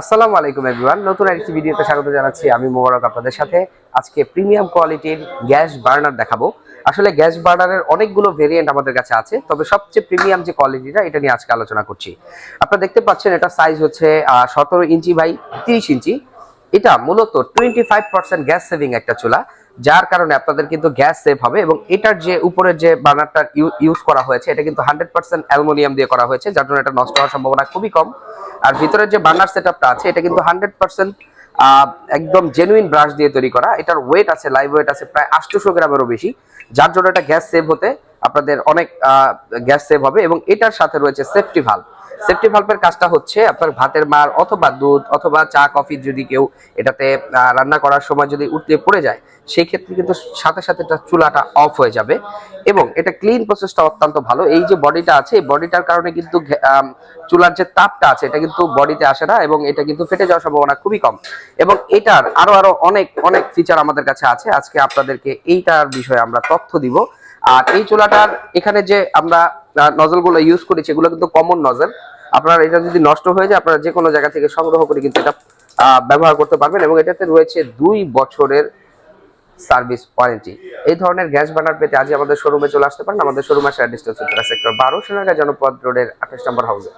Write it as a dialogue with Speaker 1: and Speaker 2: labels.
Speaker 1: আসসালামু আলাইকুম এভরিওয়ান, নতুন আরেকটি ভিডিওতে স্বাগত জানাচ্ছি। আমি মোবারক আপনাদের সাথে। আজকে প্রিমিয়াম কোয়ালিটির গ্যাস বার্নার দেখাবো। আসলে গ্যাস বার্নারের অনেকগুলো ভেরিয়েন্ট আমাদের কাছে আছে, তবে সবচেয়ে প্রিমিয়াম যে কোয়ালিটিটা এটা নিয়ে আজকে আলোচনা করছি। আপনারা দেখতে পাচ্ছেন এটা সাইজ হচ্ছে 17 ইঞ্চি বাই 30 ইঞ্চি। এটা মূলত 25% গ্যাস সেভিং একটা চুলা, যার কারণে আপনাদের কিন্তু গ্যাস সেভ হবে। এবং এটার যে উপরের যে বার্নারটা ইউজ করা হয়েছে এটা কিন্তু 100% অ্যালুমিনিয়াম দিয়ে করা হয়েছে, যার জন্য এটা নষ্ট হওয়ার সম্ভাবনা খুবই কম। আর ভিতরের যে বার্নার সেটআপটা আছে এটা কিন্তু 100% একদম জেনুইন ব্রাশ দিয়ে তৈরি করা। এটার ওয়েট আছে, লাইভ ওয়েট আছে প্রায় 800 গ্রামেরও বেশি, যার জন্য এটা গ্যাস সেভ হতে আপনাদের অনেক গ্যাস সেভ হবে। এবং এটার সাথে রয়েছে সেফটি ভালভ। সেফটি ভালভের কাজটা হচ্ছে আপনার ভাতের মার অথবা দুধ অথবা চা কফি যদি কেউ এটাতে রান্না করার সময় যদি উঠতে পড়ে যায়, সেই ক্ষেত্রে কিন্তু সাথে সাথে চুলাটা অফ হয়ে যাবে। এবং এটা ক্লিন প্রসেসটা অত্যন্ত ভালো। এই যে বডিটা আছে, এই বডিটার কারণে কিন্তু চুলার যে তাপটা আছে এটা কিন্তু বডিতে আসে না, এবং এটা কিন্তু ফেটে যাওয়ার সম্ভাবনা খুবই কম। এবং এটার আরো অনেক অনেক ফিচার আমাদের কাছে আছে, আজকে আপনাদেরকে এইটার বিষয়ে আমরা তথ্য দিব। আর এই চুলাটার এখানে যে আমরা নজলগুলো ইউজ করেছি এগুলো কিন্তু কমন নজল। আপনার এটা যদি নষ্ট হয়ে যায় আপনারা যে কোনো জায়গা থেকে সংগ্রহ করে কিন্তু এটা ব্যবহার করতে পারবেন। এবং এটাতে রয়েছে 2 বছরের সার্ভিস ওয়ারেন্টি। এই ধরনের গ্যাস বার্নার পেতে আজই আমাদের শোরুমে চলে আসতে পারেন। আমাদের শোরুম আসার অ্যাড্রেসটা হচ্ছে সেক্টর 12 সোনারগাঁ জনপদ রোডের 28 নম্বর হাউসে।